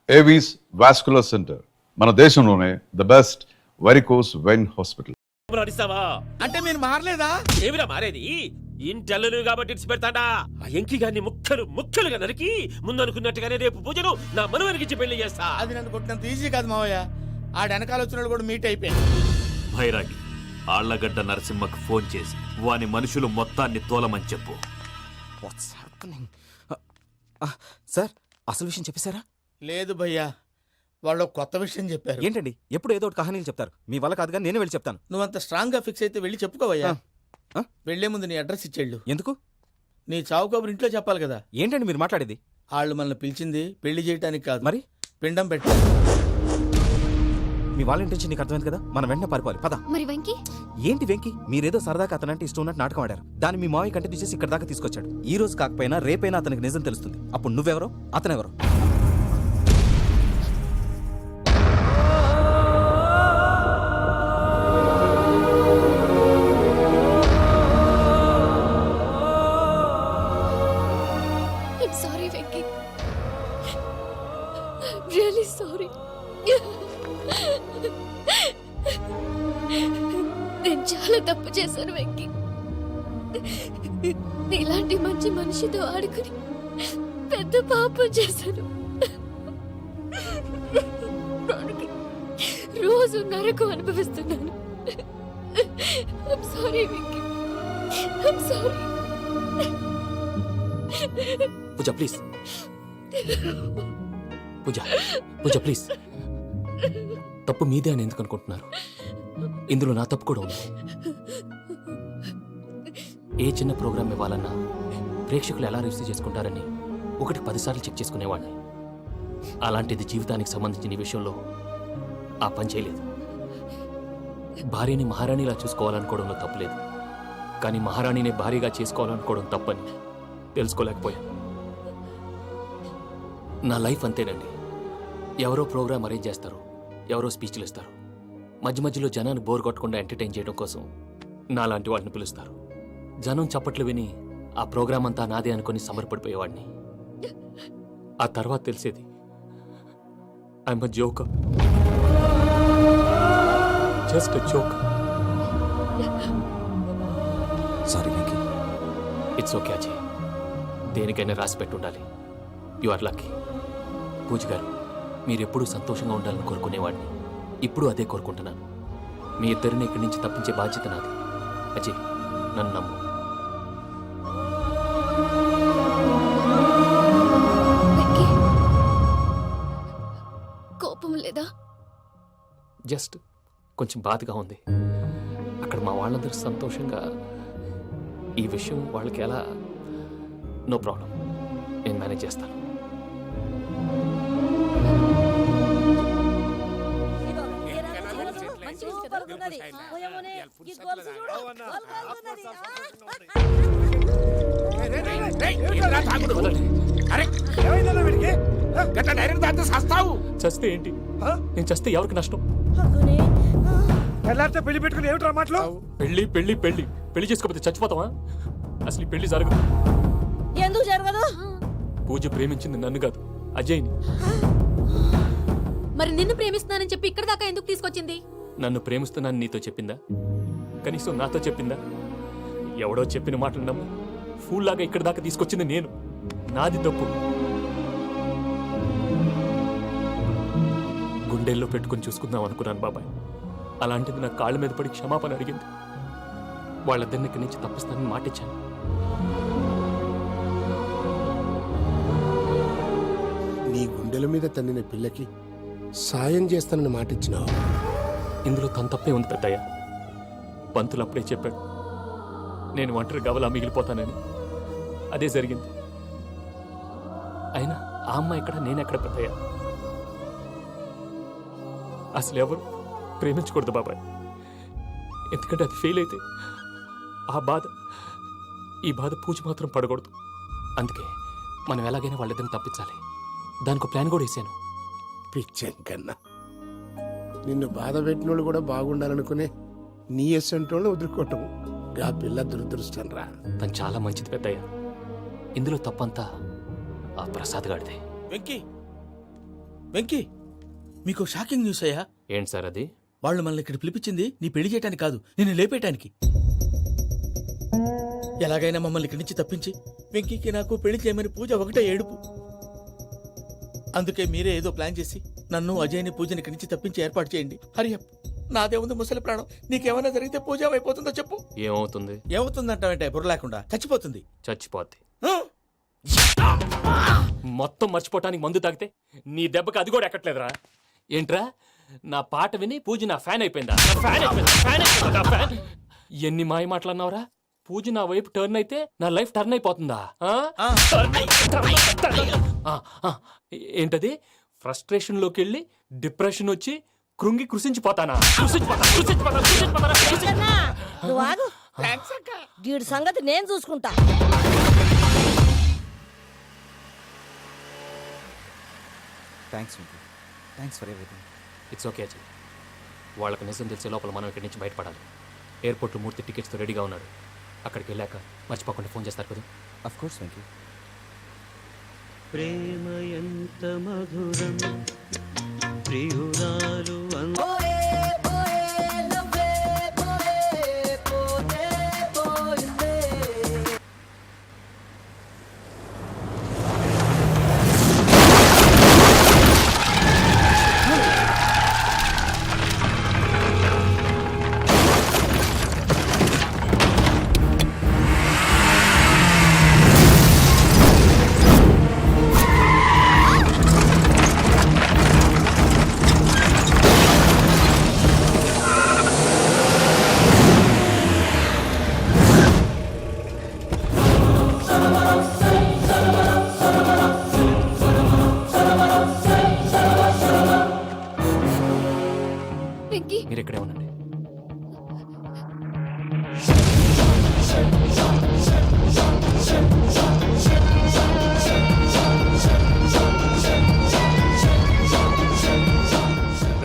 Avis vascular centre మన దేశంలోనే the best varicose vein hospital. అంటే మీరు మారలేదా? ఏమిరా మారేది? ఇంటల్లు కాబట్టి ఇట్స్ పెడతాడా? ఆ ఎంకి గారిని ముక్కలుగా నరికి ముందనుకున్నట్టుగానే రేపు పూజను నా మనవరికిచ్చి పెళ్లి చేస్తా. అది నన్ను కొట్టినంత ఈజీ కాదు మావయ్య. ఆ వెనకాల వచ్చిన కూడా మీట్ అయిపోయాడు. భైరాగి ఆళ్లగడ్డ నరసింహకు ఫోన్ చేసి వాని మనుషులు మొత్తాన్ని తోలమని చెప్పు. సార్ అసలు విషయం చెప్పేశారా? లేదు భయ్యా, వాళ్ళు కొత్త విషయం చెప్పారు. ఏంటండి ఎప్పుడు ఏదో ఒకటి కహానీలు చెప్తారు. మీ వల్ల కాదుగా నేనే వెళ్ళి చెప్తాను. నువ్వంత స్ట్రాంగ్ గా ఫిక్స్ అయితే వెళ్ళి చెప్పుకోవయ్యా. వెళ్లే ముందు నీ అడ్రస్ ఇచ్చేళ్ళు. ఎందుకు? నీ చావు కబురు ఇంట్లో చెప్పాలి కదా. ఏంటండి మీరు మాట్లాడేది? వాళ్ళు మనల్ని పిలిచింది పెళ్లి చేయడానికి కాదు, మరి పిండం పెట్టారు. మీ వాళ్ళ ఇంటెన్షన్ నీకు అర్థమైంది కదా. మనం వెంటనే పారిపోవాలి. పద. మరి వెంకీ? ఏంటి వెంకీ? మీరేదో సరదాగా అతనంటే ఇష్టం ఉన్నట్టు నాటకం ఆడారు. దాన్ని మీ మావయ్య కంటిన్యూ చేసి ఇక్కడ దాకా తీసుకొచ్చాడు. ఈ రోజు కాకపోయినా రేపైనా అతనికి నిజం తెలుస్తుంది. అప్పుడు నువ్వెవరో అతనెవరో. Sorry Venky, really sorry. నేను చాలా తప్పు చేశాను వెంకీ. నీలాంటి మంచి మనిషితో ఆడుకుని పెద్ద పాపం చేశాను. రోజు నరకం అనుభవిస్తున్నాను. Sorry Venky, sorry. Pooja please, Pooja please. తప్పు మీదే అని ఎందుకు అనుకుంటున్నారు? ఇందులో నా తప్పు కూడా ఉంది. ఏ చిన్న ప్రోగ్రామ్ ఇవ్వాలన్నా ప్రేక్షకులు ఎలా రిసీవ్ చేసుకుంటారని 10 సార్లు చెక్ చేసుకునేవాడిని. అలాంటిది జీవితానికి సంబంధించిన ఈ విషయంలో ఆ పని చేయలేదు. భార్యని మహారాణిలా చూసుకోవాలనుకోవడంలో తప్పులేదు, కానీ మహారాణిని భార్యగా చేసుకోవాలనుకోవడం తప్పని తెలుసుకోలేకపోయాను. నా లైఫ్ అంతేనండి. ఎవరో ప్రోగ్రామ్ అరేంజ్ చేస్తారు, ఎవరో స్పీచ్లు ఇస్తారు. మధ్యలో జనాన్ని బోర్ కొట్టకుండా ఎంటర్టైన్ చేయడం కోసం నాలాంటి వాడిని పిలుస్తారు. జనం చప్పట్లు విని ఆ ప్రోగ్రామ్ అంతా నాదే అనుకుని సమర్పడిపోయేవాడిని. ఆ తర్వాత తెలిసేది I'm a joker, just a joker. Sorry Venky. It's okay Ajay, దేనికైనా రాసి పెట్టి ఉండాలి. You are lucky. పూజ గారు, మీరెప్పుడూ సంతోషంగా ఉండాలని కోరుకునేవాడిని. ఇప్పుడు అదే కోరుకుంటున్నాను. మీ ఇద్దరిని ఇక్కడి నుంచి తప్పించే బాధ్యత నాది. అజయ్, నన్ను నమ్ము. వెంకీ, కోపం లేదా? జస్ట్ కొంచెం బాధగా ఉంది. అక్కడ మా వాళ్ళందరూ సంతోషంగా, ఈ విషయం వాళ్ళకి ఎలా? నో ప్రాబ్లం, నేను మేనేజ్ చేస్తాను. చస్తే ఏంటి? నేను చస్తే ఎవరికి నష్టం? పెళ్లి పెట్టుకుని ఏమిట్రా మాటలు? పెళ్లి పెళ్లి పెళ్లి పెళ్లి చేసుకోకపోతే చచ్చిపోతావా? అసలు ఈ పెళ్లి జరగదు. ఎందుకు జరగదు? పూజ ప్రేమించింది నన్ను కాదు, అజయ్ని. మరి నిన్ను ప్రేమిస్తున్నానని చెప్పి ఇక్కడ దాకా ఎందుకు తీసుకొచ్చింది? నన్ను ప్రేమిస్తున్నాను నీతో చెప్పిందా? కనీసం నాతో చెప్పిందా? ఎవడో చెప్పిన మాటలు నమ్మి ఫూల్ లాగా ఇక్కడ దాకా తీసుకొచ్చింది నేను. నాది తప్పు. గుండెల్లో పెట్టుకుని చూసుకుందాం అనుకున్నాను బాబాయ్. అలాంటిది నా కాళ్ళ మీద పడి క్షమాపణ అడిగింది. వాళ్ళిద్దరిని ఇక్కడి నుంచి తప్పిస్తానని మాటిచ్చాను. నీ గుండెల మీద తన్నిన పిల్లకి సాయం చేస్తానని మాటిచ్చినావు. ఇందులో తన తప్పే ఉంది పెద్దయ్య. పంతులు అప్పుడే చెప్పాడు నేను ఒంటరి గవలా మిగిలిపోతానని. అదే జరిగింది. అయినా ఆ అమ్మాయి ఎక్కడ, నేనెక్కడ పెద్దయ్య? అసలు ఎవరు ప్రేమించకూడదు బాబాయ్. ఎందుకంటే అది ఫెయిల్ అయితే ఆ బాధ, ఈ బాధ పూజ మాత్రం పడకూడదు. అందుకే మనం ఎలాగైనా వాళ్ళిద్దరిని తప్పించాలి. దానికి ప్లాన్ కూడా వేసాను. పిచ్చంకన్నా, నిన్ను బాధ పెట్టినోళ్ళు కూడా బాగుండాలనుకునే నీ ఎస్సంటోళ్ళు వదులుకోవటం ఆ పిల్ల దురదృష్టం రా. తను చాలా మంచిది పెద్దయ్య. ఇందులో తప్పంతా ఆ ప్రసాద్ గాడిదే. వెంకీ, వెంకీ మీకు షాకింగ్ న్యూస్ అయ్యా. ఏంటి సార్ అది? వాళ్ళు మనల్ని ఇక్కడ పిలిపించింది నీ పెళ్లి చేయడానికి కాదు, నిన్ను లేపేయటానికి. ఎలాగైనా మమ్మల్ని ఇక్కడి నుంచి తప్పించి వెంకీకి నాకు పెళ్లి చేయమని పూజ ఒకటే ఏడుపు. అందుకే మీరే ఏదో ప్లాన్ చేసి నన్ను అజయ్ని పూజని ఇక్కడి నుంచి తప్పించి ఏర్పాటు చేయండి. హరియప్, నాదే ఉంది ముసలి ప్రాణం. నీకేమైనా జరిగితే పూజ అయిపోతుందో చెప్పు. ఏమవుతుంది? ఏమవుతుందంటావేంటే బుర్ర లేకుండా చచ్చిపోతుంది. చచ్చిపోద్ది. ఆ? మొత్తం మర్చిపోవటానికి మందు తాగితే నీ దెబ్బకి అది కూడా ఎక్కట్లేదురా. ఏంట్రా, నా పాట విని పూజ నా ఫ్యాన్ అయిపోయిందా? నా ఫ్యాన్ అయిపోయిందా? ఫ్యాన్ అయిపోయిందా? నా ఫ్యాన్? ఎన్ని మాయ మాటలన్నావురా? పూజ నా వైపు టర్న్ అయితే నా లైఫ్ టర్న్ అయిపోతుందా? ఆ? ఆ, ఆ, ఏంటది? ఫ్రస్ట్రేషన్ లోకి వెళ్ళి డిప్రెషన్ వచ్చి కృంగి కృషించిపోతానా? అన్నా, నువ్వు ఆగు. వీడి సంగతి నేను చూసుకుంటా. Thanks Venky, thanks for everything. It's okay Ajay. వాళ్ళకి నిజం తెలిసే లోపల మనం ఇక్కడి నుంచి బయటపడాలి. ఎయిర్పోర్ట్లో మూర్తి టికెట్స్తో రెడీగా ఉన్నాడు. అక్కడికి వెళ్ళాక మర్చిపోకుండా ఫోన్ చేస్తారు కదా. Of course Venky. ప్రేమ ఎంత మధురం ప్రియురాలు వెంకీ, మీరు ఇక్కడే ఉండండి.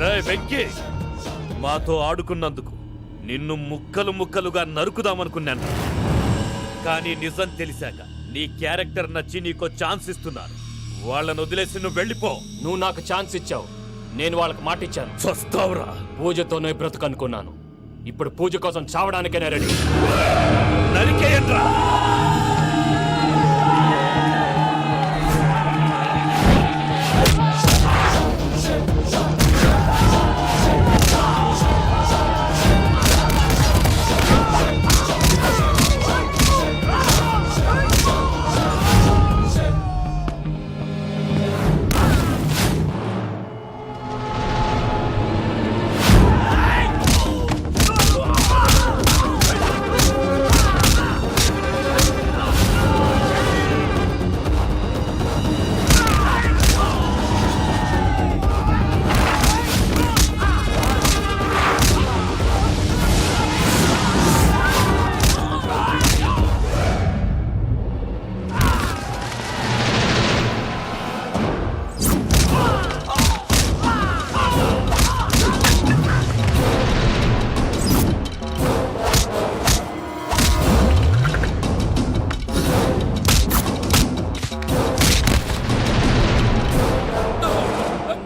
రేయ్ వెంకీ, మాతో ఆడుకున్నందుకు నిన్ను ముక్కలు ముక్కలుగా నరుకుదామనుకున్నాను. కానీ నిజం తెలిసాక నీ క్యారెక్టర్ నచ్చి నీకో ఛాన్స్ ఇస్తున్నాను. వాళ్ళను వదిలేసి నువ్వు వెళ్ళిపో. నువ్వు నాకు ఛాన్స్ ఇచ్చావు, నేను వాళ్ళకి మాట ఇచ్చాను. చస్తావురా. పూజతోనే బ్రతుకనుకున్నాను. ఇప్పుడు పూజ కోసం చావడానికైనా రెడీ. నరికేయండ్రా.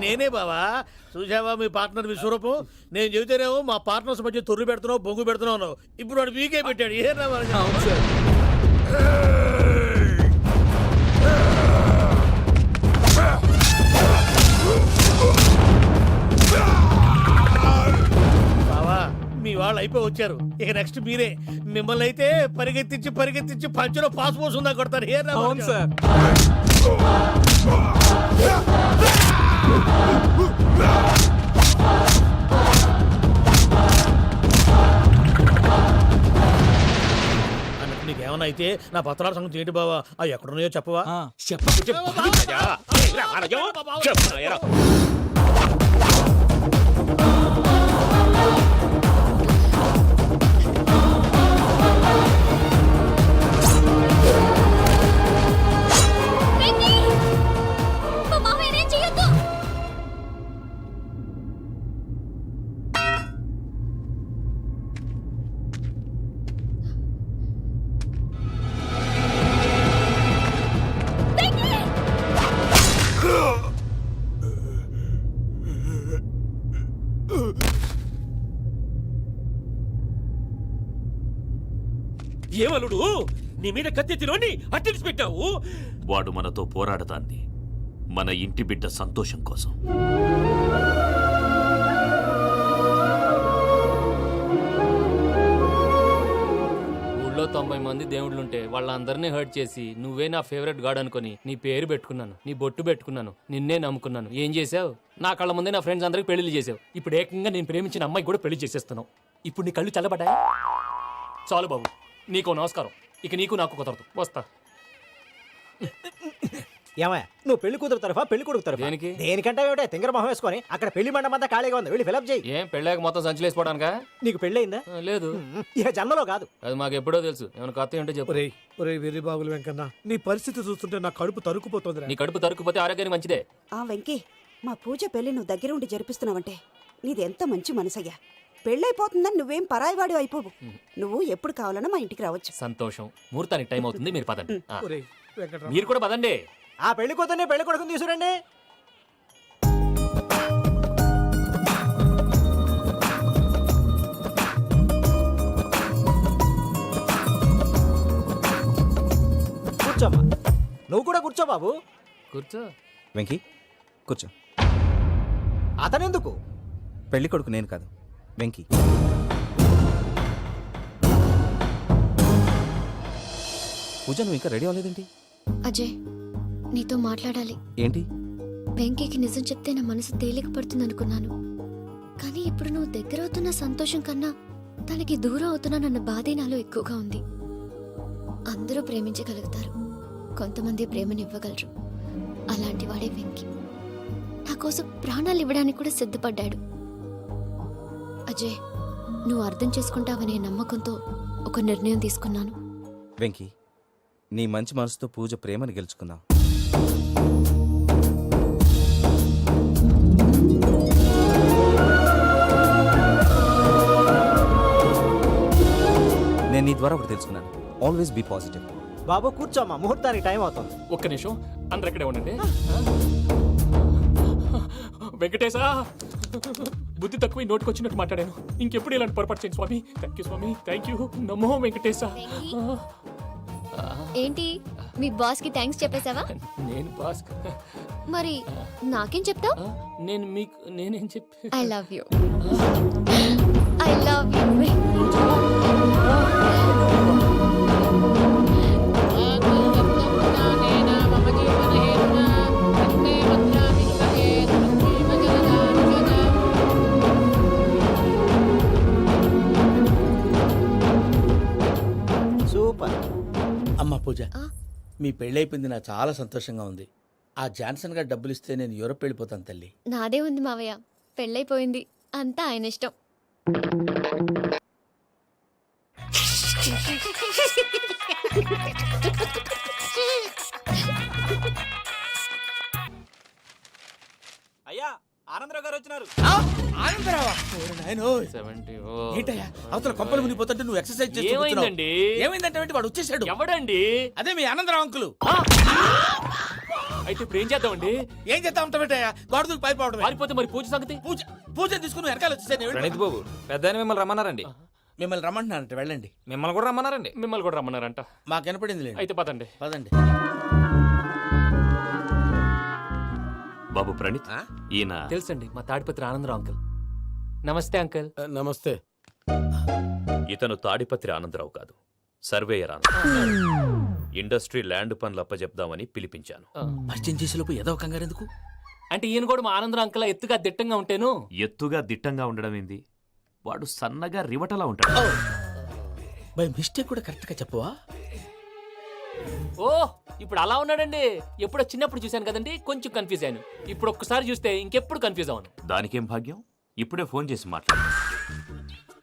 నేనే బావా. చూసావా మీ పార్ట్నర్ విశ్వరూపం? నేను చెబితేనేమో మా పార్ట్నర్స్ మధ్య తొర్రు పెడుతున్నావు, బొంగు పెడుతున్నావు. ఇప్పుడు వాడు వీకే పెట్టాడు. ఏ బావా, మీ వాళ్ళు అయిపోయి వచ్చారు. ఇక నెక్స్ట్ మీరే. మిమ్మల్ని అయితే పరిగెత్తించి పరిగెత్తించి పంచలో పాస్ పోసుందా కొడతారు. ఏ సార్. అన్నట్టు నీకేమన్నా అయితే నా పత్రాల సంగతి ఏంటి బావా? అవి ఎక్కడున్నాయో చెప్పవా? వెంకీ, మా మామయ్యనేం చెయ్యొద్దు. వెంకీ! ఏమలుడు నీ మీద కత్తెత్తిలోని అట్టెలిసి పెట్టావు. వాడు మనతో పోరాడతాంది మన ఇంటి బిడ్డ సంతోషం కోసం. ఊళ్ళో 90 మంది దేవుళ్ళుంటే వాళ్ళందరినీ హర్ట్ చేసి నువ్వే నా ఫేవరెట్ గాడ్ అనుకుని నీ పేరు పెట్టుకున్నాను, నీ బొట్టు పెట్టుకున్నాను, నిన్నే నమ్ముకున్నాను. ఏం చేసావు? నా కళ్ళ ముందే నా ఫ్రెండ్స్ అందరికి పెళ్లి చేసావు. ఇప్పుడు ఏకంగా నేను ప్రేమించిన అమ్మాయి కూడా పెళ్లి చేసేస్తున్నావు. ఇప్పుడు నీ కళ్ళు చల్లబడ్డాయి. చాలు బాబు, నీకో నమస్కారం. ఇక నీకు నాకు కుదరదు. వస్తా. ఏమయ్య నువ్వు పెళ్లి కూతురు తరఫా పెళ్లి కొడుకు తరఫా? దేనికి? దేనికంటే ఏమిటో తింగర మొహం వేసుకొని అక్కడ పెళ్లి మండపం అంతా ఖాళీగా ఉంది, వెళ్ళి ఫిలప్ చేయి. ఏం పెళ్ళాక మొత్తం సంచలేసిపోవడానికా? నీకు పెళ్ళయిందా? లేదు. ఇక జన్మలో కాదు. అది మాకు ఎప్పుడో తెలుసు. ఏమైనా కొత్త ఏంటో చెప్పు. ఒరే వెర్రి బాబులు వెంకన్న, నీ పరిస్థితి చూస్తుంటే నా కడుపు తరుక్కుపోతుంది. నీ కడుపు తరుక్కుపోతే ఆరోగ్యానికి మంచిదే. ఆ వెంకీ, మా పూజ పెళ్లి నువ్వు దగ్గర ఉండి జరిపిస్తున్నావంటే నీదెంత మంచి మనసయ్యా. పెళ్ళైపోతుందని నువ్వేం పరాయివాడి అయిపోవు. నువ్వు ఎప్పుడు కావాలన్నా మా ఇంటికి రావచ్చు. సంతోషం. ముహూర్తానికి టైం అవుతుంది, మీరు పదండి. ఆ. ఒరేయ్ వెంకట్రావు, మీరు కూడా పదండి. ఆ పెళ్లి కూతుర్ని పెళ్లి కొడుకుని తీసుకురండి. కూర్చోమ్మా, నువ్వు కూడా కూర్చో బాబు. కూర్చో. వెంకీ కూర్చో. అతనెందుకు? పెళ్లి కొడుకు నేను కాదు, వెంకీ. పూజ, నువ్వు ఇంకా రెడీ అవ్వలేదేంటి? అజయ్, నీతో మాట్లాడాలి. ఏంటి? వెంకీకి నిజం చెప్తే నా మనసు తేలిక పడుతుంది అనుకున్నాను. కానీ ఇప్పుడు నువ్వు దగ్గర అవుతున్న సంతోషం కన్నా తనకి దూరం అవుతున్నానన్న బాధే నాలో ఎక్కువగా ఉంది. అందరూ ప్రేమించగలుగుతారు, కొంతమంది ప్రేమనివ్వగలరు. అలాంటి వాడే వెంకీ. నా కోసం ప్రాణాలు ఇవ్వడానికి కూడా సిద్ధపడ్డాడు. అజయ్, నువ్వు అర్థం చేసుకుంటావనే నమ్మకంతో ఒక నిర్ణయం తీసుకున్నాను. వెంకీ, నీ మంచి మనసుతో పూజ ప్రేమని గెలుచుకుందాం. నేను నీ ద్వారా ఒకటి తెలుసుకున్నాను. Always be positive. బాబు కూర్చోమ్మా, ముహూర్తానికి టైం అవుతుంది. ఒక్క నిమిషం, అందరు ఎక్కడే ఉండండి. వెంకటేశా, బుద్ధి తక్కువ నోటికి వచ్చినట్టు మాట్లాడాను. ఇంకెప్పుడు ఇలాంటి పొరపాటు చేయండి స్వామి. థ్యాంక్ యూ స్వామి, థ్యాంక్ యూ. నమో వెంకటేశా. ఏంటి, మీ బాస్ కి థ్యాంక్స్ చెప్పేశావా? నేను బాస్. మరి నాకేం చెప్తావు? నేను మీకు నేనేం చెప్పి. I love you. I love you. Super. అమ్మ పూజ, ఆ? మీ పెళ్ళైపోయింది, నాకు చాలా సంతోషంగా ఉంది. ఆ జాన్సన్ గారు డబ్బులు ఇస్తే నేను యూరోప్ వెళ్ళిపోతాను తల్లి. నాదే ఉంది మావయ్య, పెళ్ళైపోయింది, అంతా ఆయన ఇష్టం. అయ్యా, ఆనందరావు గారు వచ్చినారు. ఏంటయ్యా, అవతల కొంపలు మునిగిపోతుంటే నువ్వు ఎక్సర్సైజ్ చేస్తూ కూర్చున్నావు. ఏమైందండి? ఏమైందంటే వాడు వచ్చేసాడు. ఎవడండి? అదే మీ ఆనందరావు అంకులు. అయితే ఇప్పుడు ఏం చేద్దామండి? ఏం చేస్తా ఉంటావేటయ్యా, గోడ దూకి పైపోవడమే. పారిపోతే మరి పూజ సంగతి? పూజ తీసుకుని వెనకాల వచ్చేసాను. ప్రణీత్ బాబు, పెద్ద మిమ్మల్ని రమ్మన్నారండి. మిమ్మల్ని రమ్మంటున్నారంట, వెళ్ళండి. మిమ్మల్ని కూడా రమ్మన్నారండి. మిమ్మల్ని కూడా రమ్మన్నారంట. మాకు వినపడింది లేండి. అయితే పదండి. పదండి. బాబు ప్రణీత్, ఈయన తెలుసండి, మా తాడిపత్రి ఆనందరావు అంకుల్. నమస్తే అంకుల్. నమస్తే. ఇతను తాడిపత్రి ఆనందరావు కాదు, సర్వేయర్ ఆనందరావు. ఇండస్ట్రీ ల్యాండ్ పనులు అప్పచెప్దామని పిలిపించాను. పరిచయం చేసేలోపు ఏదో కంగారు ఎందుకు? అంటే ఈయన కూడా మా ఆనందరావు అంకుల్ ఎత్తుగా దిట్టంగా ఉంటాను. ఎత్తుగా దిట్టంగా ఉండడం ఏంది, వాడు సన్నగా రివటలా ఉంటాడు. బై మిస్టేక్ కూడా కరెక్ట్ గా చెప్పవా? ఓ, ఇప్పుడు అలా ఉన్నాడండి. ఎప్పుడో చిన్నప్పుడు చూశాను కదండి, కొంచెం కన్ఫ్యూజ్ అయ్యాను. ఇప్పుడు ఒక్కసారి చూస్తే ఇంకెప్పుడు కన్ఫ్యూజ్ అవ్వను. దానికేం భాగ్యం, ఇప్పుడే ఫోన్ చేసి మాట్లాడు.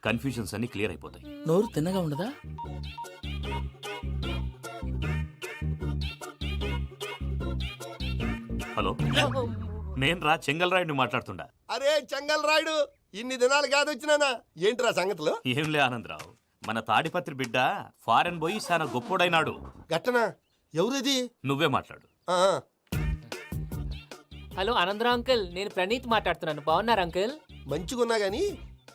కన్ఫ్యూజన్స్ అన్ని క్లియర్ అయిపోతాయి. నోరు తిన్నగా ఉండదా? హలో, నేను రా చెంగల్రాయుడిని మాట్లాడుతుండా. అరే చెంగల్ రాయుడు, ఇన్ని దినాలు కాదు వచ్చినానా? ఏంట్రా సంగతులు? ఏంలే ఆనందరావు, మన తాడిపత్రి బిడ్డ ఫారెన్ పోయి చాలా గొప్పోడైనాడు. గట్టనా? ఎవరిది? నువ్వే మాట్లాడు. ఆ, హలో ఆనందరావు అంకుల్, నేను ప్రణీత్ మాట్లాడుతున్నాను. బాగున్నారు అంకుల్? మంచిగున్నా గాని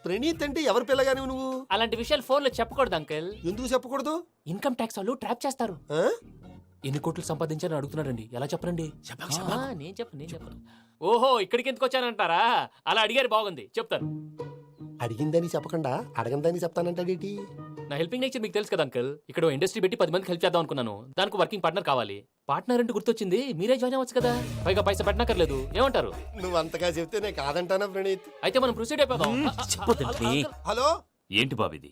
ప్రణీత్ అంటే ఎవరి పిల్లగాని నువ్వు అలాంటి విషయాలు ఫోన్లో చెప్పకూడదు అంకుల్. ఎందుకు చెప్పకూడదు? ఇన్కమ్ ట్యాక్స్ వాళ్ళు ట్రాప్ చేస్తారు. ఆ? ఎన్ని కోట్లు సంపాదించాలని అడుగుతున్నాడండి. ఎలా చెప్పరండి? నేను చెప్పను. ఓహో, ఇక్కడికి ఎందుకు వచ్చానంటారా? అలా అడిగారు, బాగుంది, చెప్తాను. అడిగిందని చెప్పకుండా అడగందని చెప్తానంటాడేటి? నా హెల్పింగ్ నేచర్ మీకు తెలుసు కదా అంకల్. ఇక్కడ ఇండస్ట్రీ పెట్టి 10 మందికి హెల్ప్ చేద్దాం అనుకున్నాను. దానికి వర్కింగ్ పార్ట్నర్ కావాలి. పార్ట్నర్ అంటే గుర్తొచ్చింది, మీరే జాయిన్ అవ్వచ్చు కదా. పైగా పైసా పెట్టనక్కర్లేదు. ఏమంటారు? నువ్వు అంతగా చెప్తేనే కాదంటానా ప్రణీత్? అయితే మనం ప్రొసీడ్ అయిపోదాం. హలో, ఏంటి బాబిది?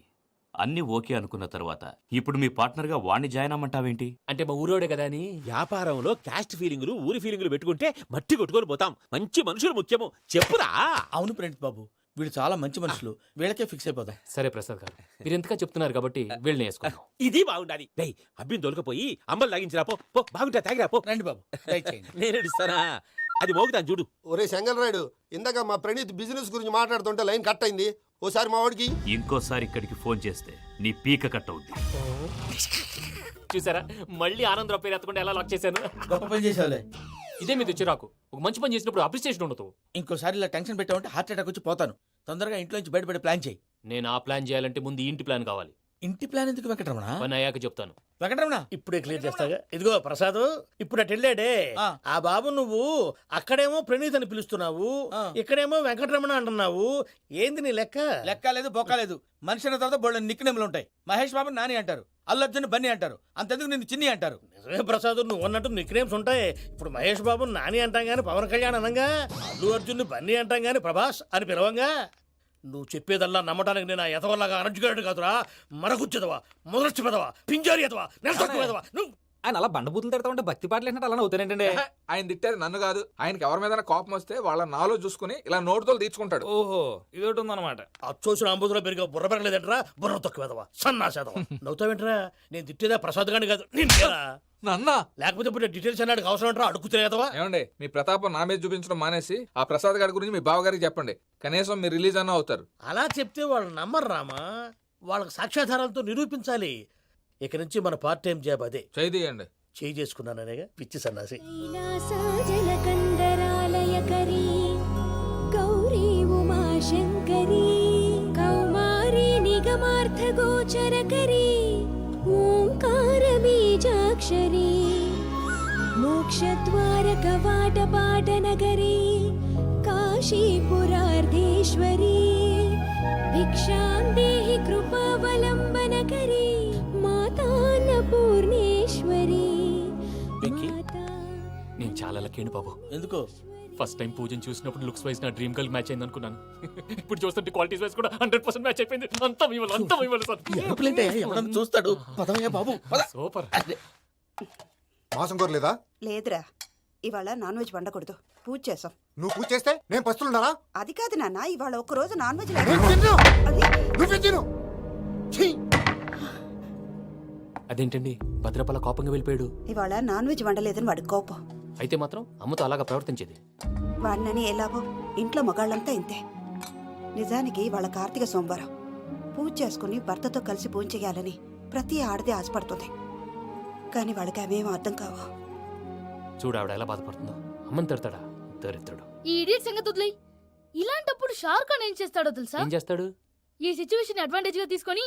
అన్ని ఓకే అనుకున్న తర్వాత ఇప్పుడు మీ పార్ట్నర్ గా వాణ్ణి జాయిన్ అమ్మంటావేంటి? అంటే మా ఊరోడే కదా అని. వ్యాపారంలో క్యాస్ట్ ఫీలింగులు ఊరి ఫీలింగులు పెట్టుకుంటే మట్టి కొట్టుకొని పోతాం. మంచి మనుషులు ముఖ్యము. చెప్పురా. అవును ప్రణీత్ బాబు, వీళ్ళు చాలా మంచి మనుషులు, వీళ్ళకే ఫిక్స్ అయిపోదాం. సరే ప్రసాద్ గారు, మీరు ఎంతగా చెప్తున్నారు కాబట్టి వీళ్ళని వేసుకున్నాం. ఇది బాగుండాలి. డై అబ్బిని దొలకపోయి అమ్మలు లాగించిరా పో. పో బాగుంటా తాగిరా పో. రండి బాబు, దయచేయండి. నేను ఇస్తానా? అది మోగుతాను చూడు. ఒరే చెంగల్ రాయుడు, ఇందాక మా ప్రణీత్ బిజినెస్ గురించి మాట్లాడుతుంటే లైన్ కట్ అయింది. ఓసారి మా వాడికి ఇంకోసారి ఇక్కడికి ఫోన్ చేస్తే నీ పీక కట్ అవుద్ది. చూసారా, మళ్ళీ ఆనందరావు పేరు ఎత్తకుండా ఎలా లాక్ చేశాను. గొప్ప పని చేసావులే. ఇదే మీద చిరాకు. ఒక మంచి పని చేసినప్పుడు అప్రిసియేషన్ ఉండదు. ఇంకోసారి ఇలా టెన్షన్ పెట్టామంటే హార్ట్ అటాక్ వచ్చి పోతాను. తొందరగా ఇంట్లో నుంచి బయటపడే ప్లాన్ చేయి. నేను ఆ ప్లాన్ చేయాలంటే ముందు ఈ ఇంటి ప్లాన్ కావాలి. ఇంటి ప్లాన్ ఎందుకు వెంకటరమణ? పని అయ్యాక చెప్తాను. వెంకటరమణ, ఇప్పుడే క్లియర్ చేస్తాగా. ఇదిగో ప్రసాద్, ఇప్పుడు అటు వెళ్ళాడే ఆ. ఆ బాబు, నువ్వు అక్కడేమో ప్రణీత్ అని పిలుస్తున్నావు, ఆ. ఇక్కడేమో వెంకటరమణ అంటున్నావు. ఏంది నీ లెక్క? లెక్క లేదు, బొక్క లేదు. మనిషి అన్న తర్వాత బోళ్ళ నిక్నెములు ఉంటాయి. మహేష్ బాబు నాని అంటారు, అల్లు అర్జున్ బన్నీ అంటారు, అంతెందుకు నిన్ను చిన్ని అంటారు. నిజమే ప్రసాద్, నువ్వు అన్నట్టు నిక్నేమ్స్ ఉంటాయి. ఇప్పుడు మహేష్ బాబు నాని అంటాం గాని పవన్ కళ్యాణ్ అనంగా, అల్లు అర్జున్ బన్నీ అంటాం గాని ప్రభాస్ అని పిలవంగా. నువ్వు చెప్పేదల్లా నమ్మటానికి నేను ఎతవల్లాగా అనర్జుకేటెడ్ కాదురా. మరగుచ్చదవా, మొదలచ్చి పెదవా, పింజారి ఎదవా, నెలసొక్కుదవా నువ్వు. ఆయన అలా బండబూతులు తిడతా ఉంటే భక్తి పాటలు ఏంటంటే అలా అవుతానంటే. ఆయన తిట్టేది నన్ను కాదు, ఆయనకి ఎవరి మీద కోపం వస్తే వాళ్ళ నాలో చూసుకుని ఇలా నోటుతో తీర్చుకుంటాడు. ఓహో, ఇదొకటి ఉందన్నమాట. అచ్చోసిన అంబుధులో పెరిగే బుర్ర పెరగలేదంటరా, బుర్ర తొక్కువేదవా, సన్నాసేదవా. నవ్వుతావేంట్రా? నేను తిట్టేదా ప్రసాద్ గాని కాదు నిన్నేరా. నన్న లేకపోతే ఇప్పుడు డీటెయిల్స్ అన్నాడు అవసరం అంటారా? అడుగుతులేదవా. ఏమండి, మీ ప్రతాపం నా మీద చూపించడం మానేసి ఆ ప్రసాద్ గారి గురించి మీ బావగారికి చెప్పండి. కనీసం మీరు రిలీజ్ అన్న అవుతారు. అలా చెప్తే వాళ్ళు నమ్మరు రామా. వాళ్ళకి సాక్ష్యాధారాలతో నిరూపించాలి. ఇక నుంచి మన పార్ట్ టైం జాబ్ అదే. చేయండి. చేయి చేసుకున్నాననేగా పిచ్చి సన్నాసి. కైలాసజలకందరాలయకరీ గౌరీ ఉమాశంకరీ కౌమారీ నిగమార్థగోచరకరీ ఓంకార బీజాక్షరీ మోక్షద్వారకవాటపాటనగరీ కాశీపురార్ధేశ్వరీ భిక్షాం దేహి కృపావలంబనకరీ మాతాన్నపూర్ణేశ్వరీ. వెంకీ, నేను చాలా లక్కీ బాబు. ఎందుకో? ఫస్ట్ టైం పూజను చూసినప్పుడు లుక్స్ వైజ్ నా డ్రీమ్ గర్ల్ మ్యాచ్ అయింది అనుకున్నాను. ఇప్పుడు చూస్తుంటే క్వాలిటీస్ వైజ్ కూడా 100% మ్యాచ్ అయిపోయింది. అంతా మీ వల్ల సార్. ఎవడన్నా చూస్తాడు. పదవయ్యా బాబు, పద. సూపర్. మాసం కోరలేదా? లేదురా, ఇవాళ నాన్ వెజ్ వండకూడదు. పూజ చేసాం. నువ్వు పూజ చేస్తే నేను పస్తులున్నారా? అది కాదు నాన్న, ఇవాళ ఒక్క రోజు నాన్ వెజ్ నువ్వే తిను. అదేంటండి భద్రపల కోపంగా వెళ్ళిపోయాడు? ఇవాళ నాన్ వెజ్ వండలేదని వాడి కోపం. అయితే మాత్రం అమ్మతో అలాగా ప్రవర్తించేది. వాడినని ఎలాగో ఇంట్లో మగాళ్ళంతా ఇంతే. నిజానికి వాళ్ళ కార్తీక సోమవారం పూజ చేసుకుని భర్తతో కలిసి పూజ చేయాలని ప్రతి ఆడది ఆశపడుతుంది. కానీ వాళ్ళకి అవేం అర్థం కావు. చూడు ఆవిడ ఎలా బాధపడుతుందో. అమ్మని తిడతాడా దరిద్రుడు. ఈ ఇడియట్ సంగతి వదిలేయ్. ఇలాంటప్పుడు షారుఖ్ ఖాన్ ఏం చేస్తాడో తెలుసా? ఏం చేస్తాడు? ఈ సిచ్యువేషన్ అడ్వాంటేజ్ గా తీసుకొని